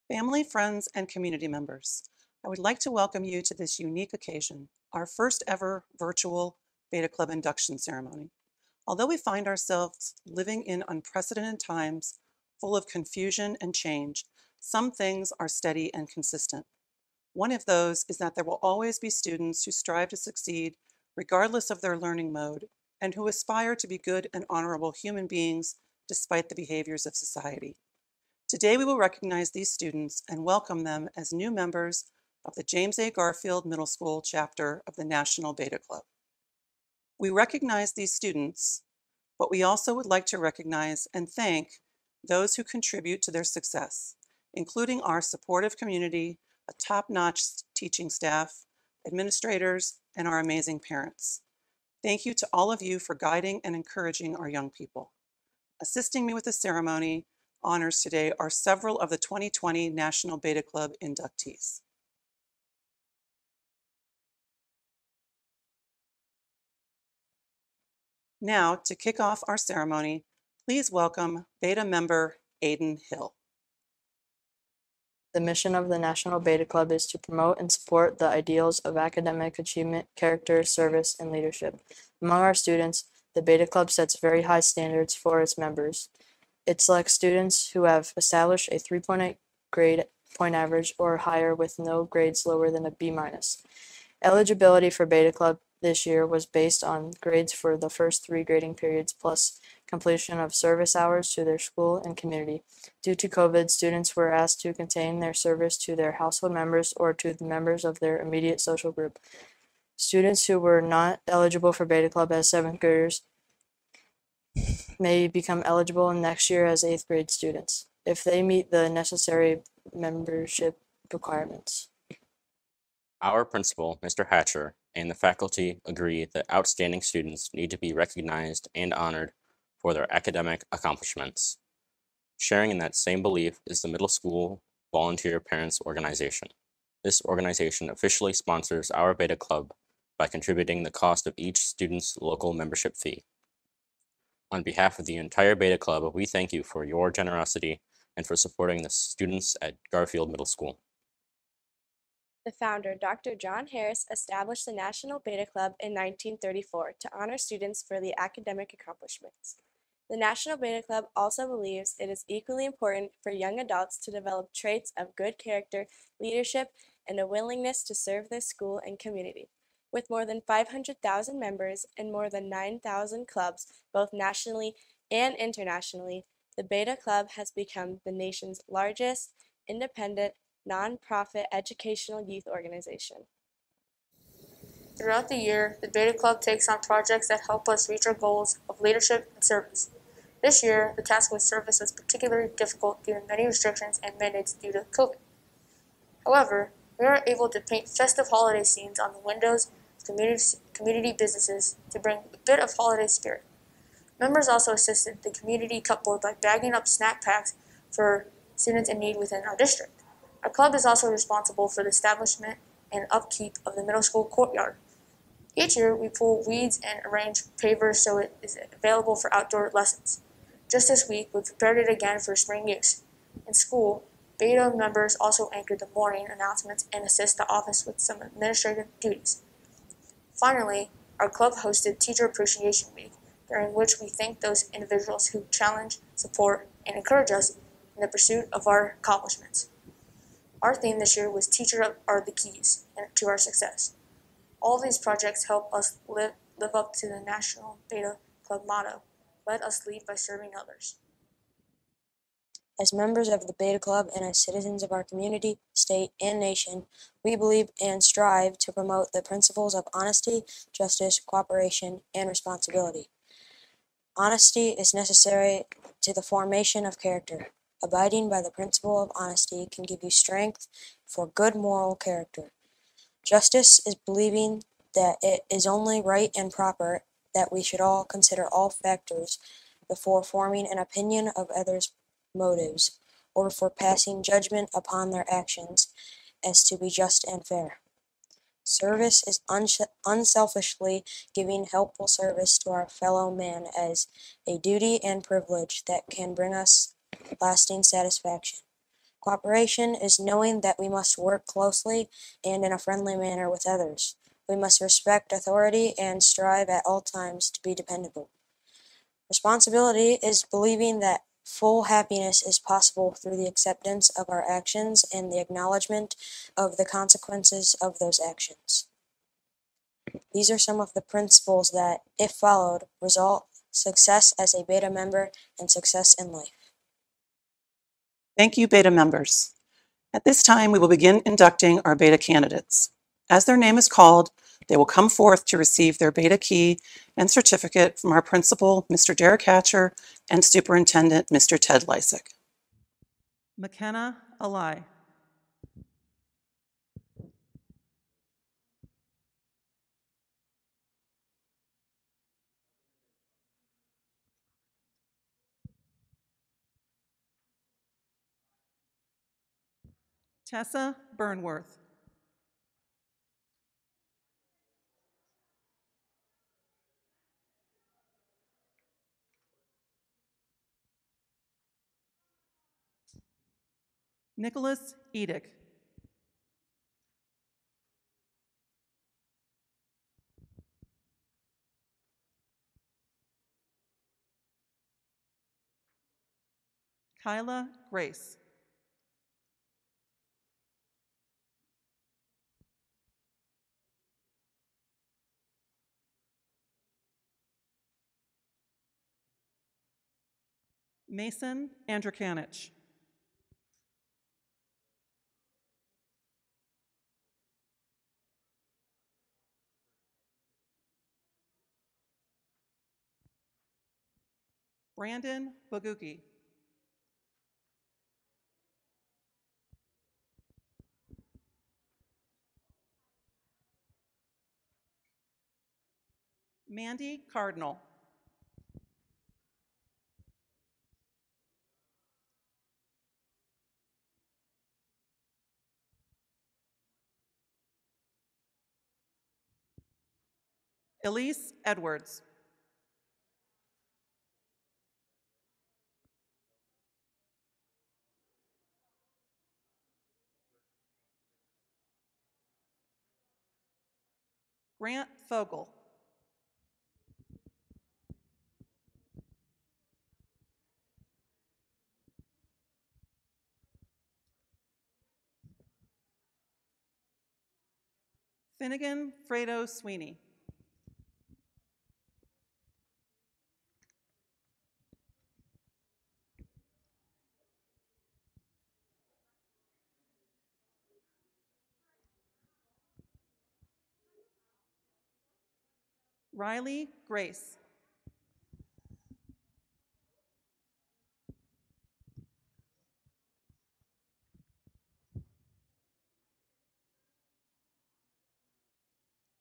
Family, friends, and community members, I would like to welcome you to this unique occasion, our first ever virtual Beta Club induction ceremony. Although we find ourselves living in unprecedented times, full of confusion and change, some things are steady and consistent. One of those is that there will always be students who strive to succeed regardless of their learning mode and who aspire to be good and honorable human beings despite the behaviors of society. Today, we will recognize these students and welcome them as new members of the James A. Garfield Middle School chapter of the National Beta Club. We recognize these students, but we also would like to recognize and thank those who contribute to their success, including our supportive community, a top-notch teaching staff, administrators, and our amazing parents. Thank you to all of you for guiding and encouraging our young people. Assisting me with the ceremony honors today are several of the 2020 National Beta Club inductees. Now, to kick off our ceremony, please welcome Beta member Aiden Hill. The mission of the National Beta Club is to promote and support the ideals of academic achievement, character, service, and leadership. Among our students, the Beta Club sets very high standards for its members. It selects students who have established a 3.8 grade point average or higher with no grades lower than a B-. Eligibility for Beta Club this year was based on grades for the first 3 grading periods plus completion of service hours to their school and community. Due to COVID, students were asked to contain their service to their household members or to the members of their immediate social group. Students who were not eligible for Beta Club as 7th graders may become eligible next year as 8th grade students, if they meet the necessary membership requirements. Our principal, Mr. Hatcher, and the faculty agree that outstanding students need to be recognized and honored for their academic accomplishments. Sharing in that same belief is the Middle School Volunteer Parents Organization. This organization officially sponsors our Beta Club by contributing the cost of each student's local membership fee. On behalf of the entire Beta Club, we thank you for your generosity and for supporting the students at Garfield Middle School. The founder, Dr. John Harris, established the National Beta Club in 1934 to honor students for the academic accomplishments. The National Beta Club also believes it is equally important for young adults to develop traits of good character, leadership, and a willingness to serve their school and community. With more than 500,000 members and more than 9,000 clubs, both nationally and internationally, the Beta Club has become the nation's largest independent nonprofit educational youth organization. Throughout the year, the Beta Club takes on projects that help us reach our goals of leadership and service. This year, the task with service was particularly difficult due to many restrictions and mandates due to COVID. However, we were able to paint festive holiday scenes on the windows of community businesses to bring a bit of holiday spirit. Members also assisted the community cupboard by bagging up snack packs for students in need within our district. Our club is also responsible for the establishment and upkeep of the middle school courtyard. Each year, we pull weeds and arrange pavers so it is available for outdoor lessons. Just this week, we prepared it again for spring use. In school, Beta members also anchor the morning announcements and assist the office with some administrative duties. Finally, our club hosted Teacher Appreciation Week, during which we thank those individuals who challenge, support, and encourage us in the pursuit of our accomplishments. Our theme this year was Teachers are the keys to our success. All of these projects help us live up to the National Beta Club motto, let us lead by serving others. As members of the Beta Club and as citizens of our community, state, and nation, we believe and strive to promote the principles of honesty, justice, cooperation, and responsibility. Honesty is necessary to the formation of character. Abiding by the principle of honesty can give you strength for good moral character. Justice is believing that it is only right and proper that we should all consider all factors before forming an opinion of others' motives, or for passing judgment upon their actions as to be just and fair. Service is unselfishly giving helpful service to our fellow man as a duty and privilege that can bring us lasting satisfaction. Cooperation is knowing that we must work closely and in a friendly manner with others. We must respect authority and strive at all times to be dependable. Responsibility is believing that full happiness is possible through the acceptance of our actions and the acknowledgement of the consequences of those actions. These are some of the principles that, if followed, result success as a Beta member and success in life. Thank you, Beta members. At this time, we will begin inducting our Beta candidates. As their name is called, they will come forth to receive their Beta key and certificate from our principal, Mr. Derek Hatcher, and Superintendent, Mr. Ted Lysick. McKenna Alai. Tessa Burnworth. Nicholas Edick. Kyla Grace. Mason Andrkanich. Brandon Boguki. Mandy Cardinal. Elise Edwards. Grant Fogel. Finnegan Fredo Sweeney. Riley Grace.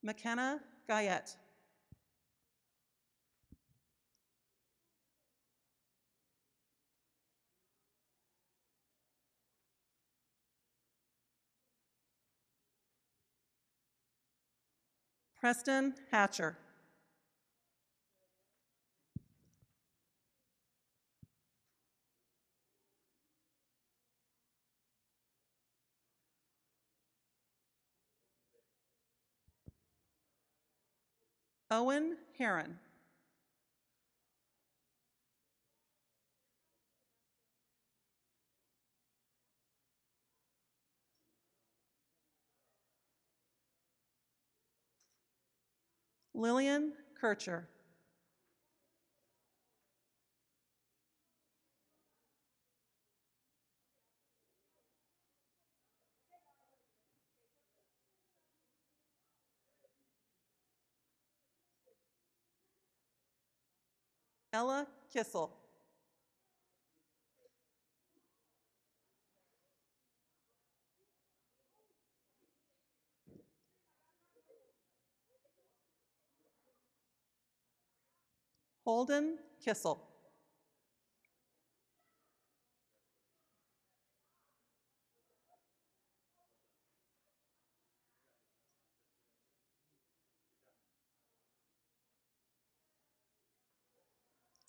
McKenna Guyette. Preston Hatcher. Owen Heron. Lillian Kircher. Ella Kissel. Holden Kissel.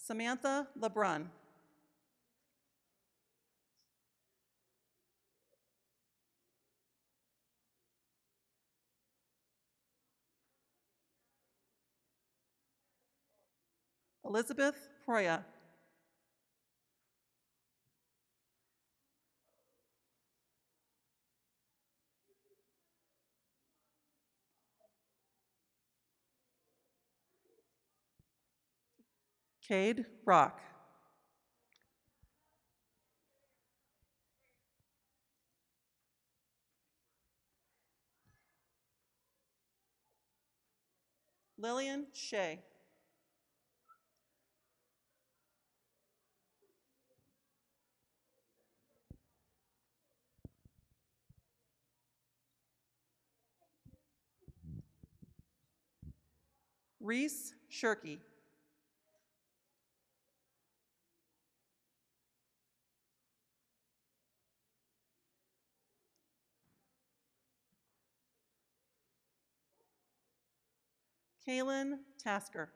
Samantha LeBrun. Elizabeth Proya. Cade Rock. Lillian Shea. Reese Shirky. Kaylin Tasker.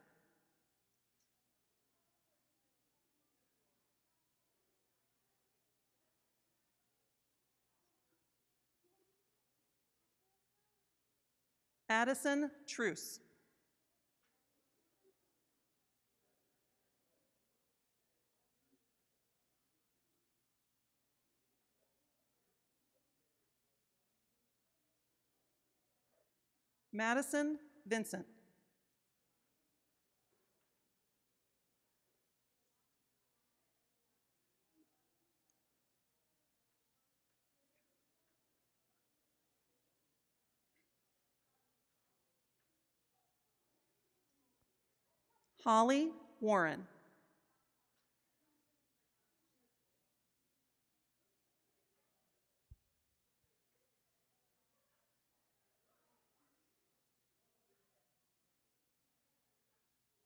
Addison Truce. Madison Vincent. Holly Warren.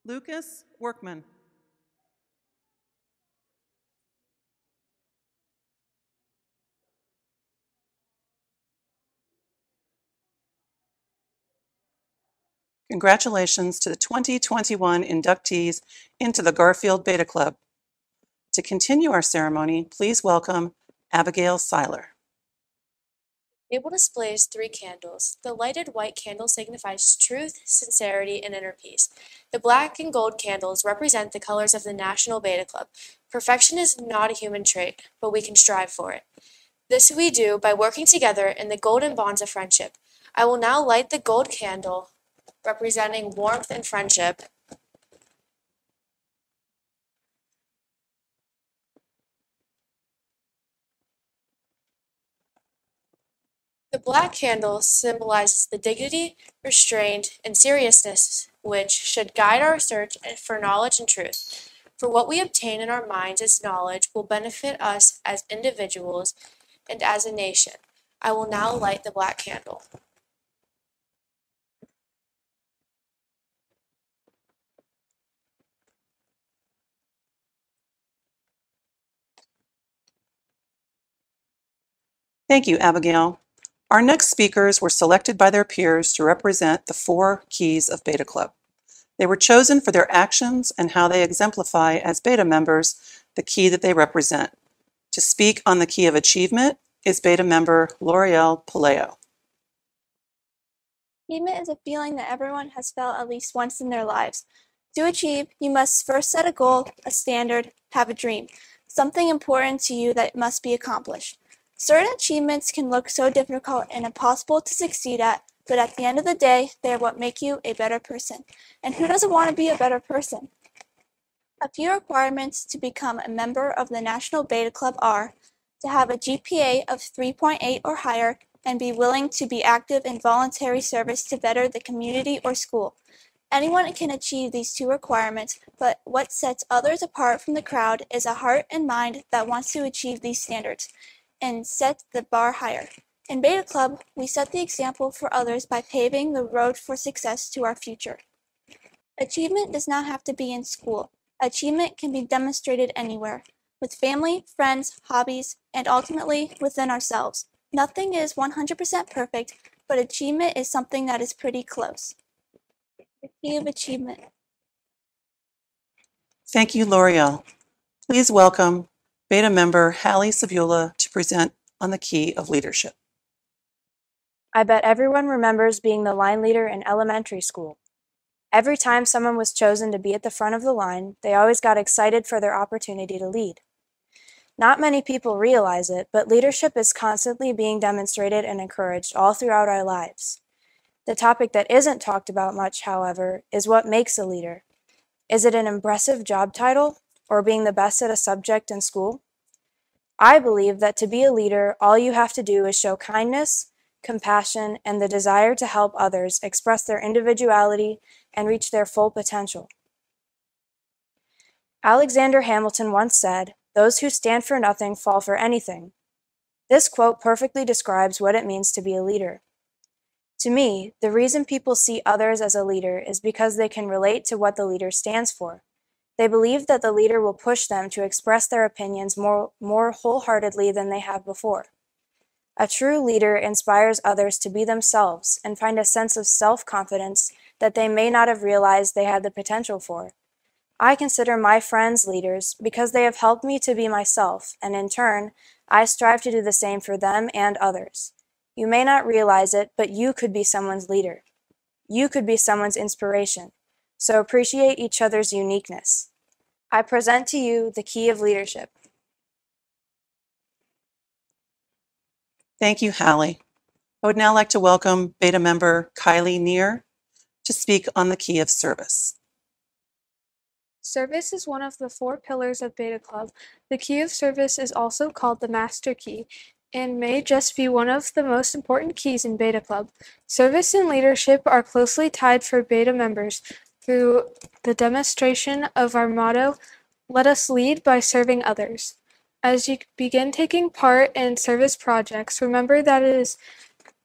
Lucas Workman. Congratulations to the 2021 inductees into the Garfield Beta Club. To continue our ceremony, please welcome Abigail Seiler. The table displays 3 candles. The lighted white candle signifies truth, sincerity, and inner peace. The black and gold candles represent the colors of the National Beta Club. Perfection is not a human trait, but we can strive for it. This we do by working together in the golden bonds of friendship. I will now light the gold candle, representing warmth and friendship. The black candle symbolizes the dignity, restraint, and seriousness which should guide our search for knowledge and truth. For what we obtain in our minds as knowledge will benefit us as individuals and as a nation. I will now light the black candle. Thank you, Abigail. Our next speakers were selected by their peers to represent the 4 keys of Beta Club. They were chosen for their actions and how they exemplify as Beta members the key that they represent. To speak on the key of achievement is Beta member L'Oreal Palayo. Achievement is a feeling that everyone has felt at least once in their lives. To achieve, you must first set a goal, a standard, have a dream, something important to you that must be accomplished. Certain achievements can look so difficult and impossible to succeed at, but at the end of the day, they are what make you a better person. And who doesn't want to be a better person? A few requirements to become a member of the National Beta Club are to have a GPA of 3.8 or higher and be willing to be active in voluntary service to better the community or school. Anyone can achieve these 2 requirements, but what sets others apart from the crowd is a heart and mind that wants to achieve these standards and set the bar higher. In Beta Club, we set the example for others by paving the road for success to our future. Achievement does not have to be in school. Achievement can be demonstrated anywhere, with family, friends, hobbies, and ultimately within ourselves. Nothing is 100% perfect, but achievement is something that is pretty close. The key of achievement. Thank you, L'Oreal. Please welcome Beta member Hallie Savula to present on the key of leadership. I bet everyone remembers being the line leader in elementary school. Every time someone was chosen to be at the front of the line, they always got excited for their opportunity to lead. Not many people realize it, but leadership is constantly being demonstrated and encouraged all throughout our lives. The topic that isn't talked about much, however, is what makes a leader. Is it an impressive job title or being the best at a subject in school? I believe that to be a leader, all you have to do is show kindness, compassion, and the desire to help others express their individuality and reach their full potential. Alexander Hamilton once said, "Those who stand for nothing fall for anything." This quote perfectly describes what it means to be a leader. To me, the reason people see others as a leader is because they can relate to what the leader stands for. They believe that the leader will push them to express their opinions more wholeheartedly than they have before. A true leader inspires others to be themselves and find a sense of self-confidence that they may not have realized they had the potential for. I consider my friends leaders because they have helped me to be myself, and in turn, I strive to do the same for them and others. You may not realize it, but you could be someone's leader. You could be someone's inspiration. So appreciate each other's uniqueness. I present to you the key of leadership. Thank you, Hallie. I would now like to welcome Beta member Kylie Neer to speak on the key of service. Service is one of the 4 pillars of Beta Club. The key of service is also called the master key and may just be one of the most important keys in Beta Club. Service and leadership are closely tied for Beta members through the demonstration of our motto, "Let us lead by serving others." As you begin taking part in service projects, remember that it is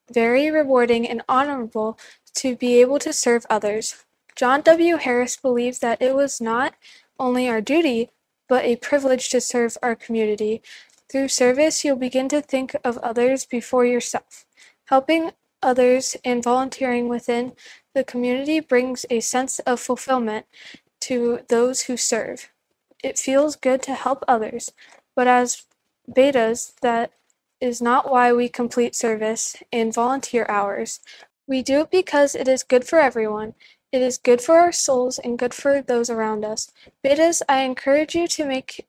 very rewarding and honorable to be able to serve others. John W. Harris believed that it was not only our duty, but a privilege to serve our community. Through service, you'll begin to think of others before yourself. Helping others and volunteering within the community brings a sense of fulfillment to those who serve. It feels good to help others, but as betas, that is not why we complete service and volunteer hours. We do it because it is good for everyone. It is good for our souls and good for those around us. Betas, I encourage you to make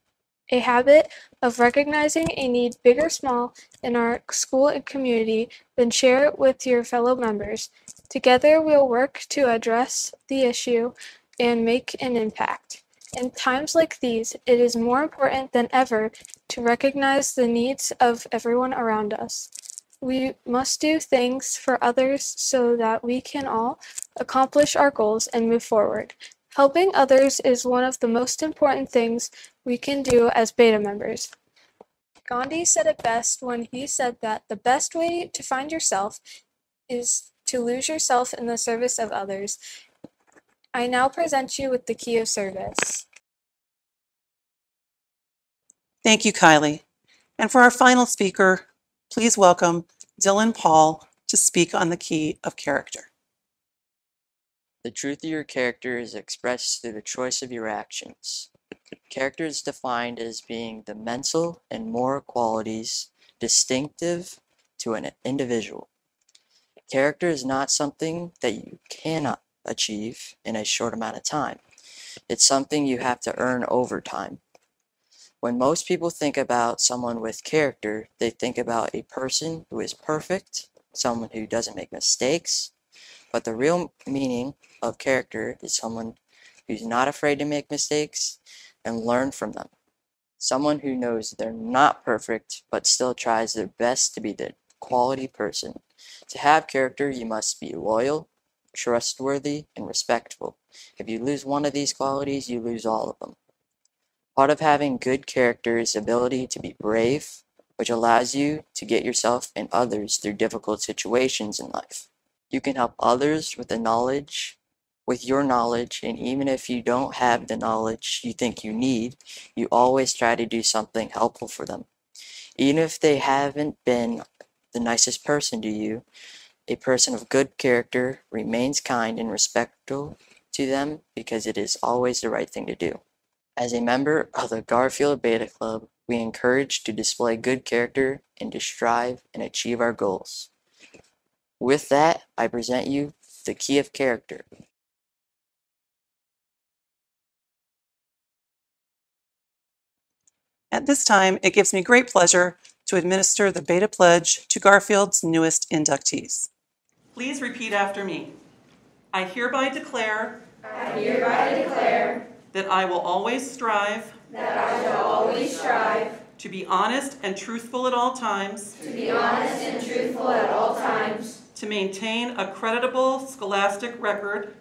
a habit of recognizing a need, big or small, in our school and community, then share it with your fellow members. Together, we'll work to address the issue and make an impact. In times like these, it is more important than ever to recognize the needs of everyone around us. We must do things for others so that we can all accomplish our goals and move forward. Helping others is one of the most important things we can do as Beta members. Gandhi said it best when he said that the best way to find yourself is to lose yourself in the service of others. I now present you with the key of service. Thank you, Kylie. And for our final speaker, please welcome Dylan Paul to speak on the key of character. The truth of your character is expressed through the choice of your actions. Character is defined as being the mental and moral qualities distinctive to an individual. Character is not something that you cannot achieve in a short amount of time. It's something you have to earn over time. When most people think about someone with character, they think about a person who is perfect, someone who doesn't make mistakes, but the real meaning of character is someone who's not afraid to make mistakes and learn from them. Someone who knows they're not perfect, but still tries their best to be the quality person. To have character, you must be loyal, trustworthy, and respectful. If you lose one of these qualities, you lose all of them. Part of having good character is the ability to be brave, which allows you to get yourself and others through difficult situations in life. You can help others with your knowledge, and even if you don't have the knowledge you think you need, you always try to do something helpful for them. Even if they haven't been the nicest person to you, a person of good character remains kind and respectful to them because it is always the right thing to do. As a member of the Garfield Beta Club, we encourage to display good character and to strive and achieve our goals. With that, I present you the key of character. At this time, it gives me great pleasure to administer the Beta Pledge to Garfield's newest inductees. Please repeat after me. I hereby declare that I will always strive to be honest and truthful at all times, to maintain a creditable scholastic record,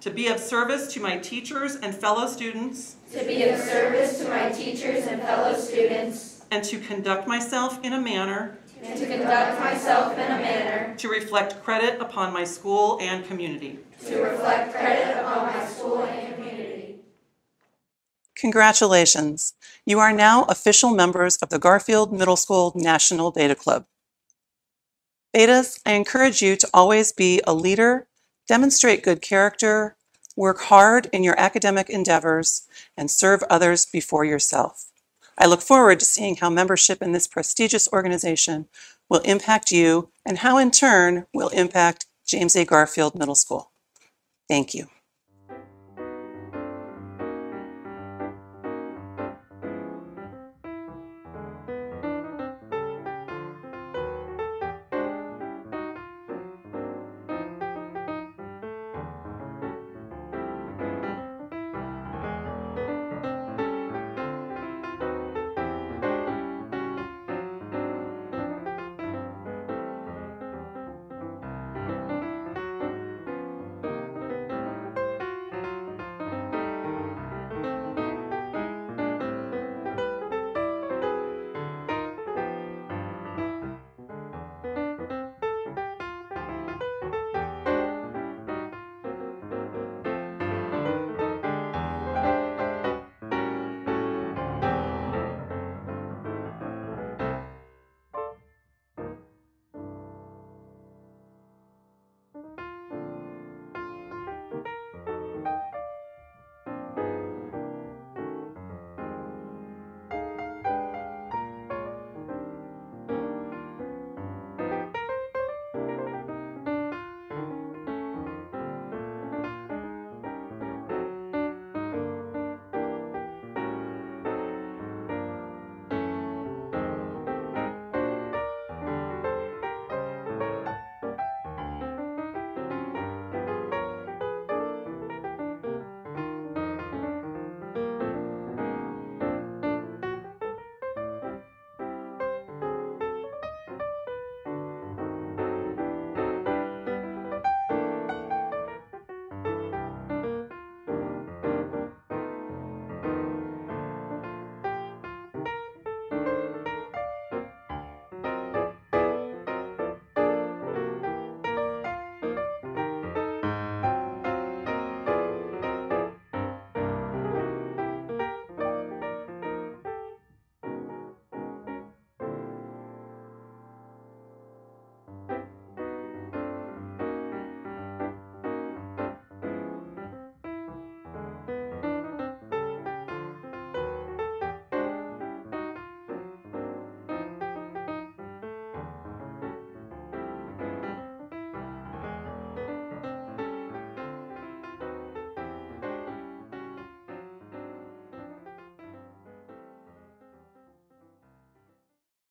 to be of service to my teachers and fellow students, and to conduct myself in a manner to reflect credit upon my school and community. Congratulations! You are now official members of the Garfield Middle School National Beta Club. Betas, I encourage you to always be a leader, demonstrate good character, work hard in your academic endeavors, and serve others before yourself. I look forward to seeing how membership in this prestigious organization will impact you and how in turn will impact James A. Garfield Middle School. Thank you.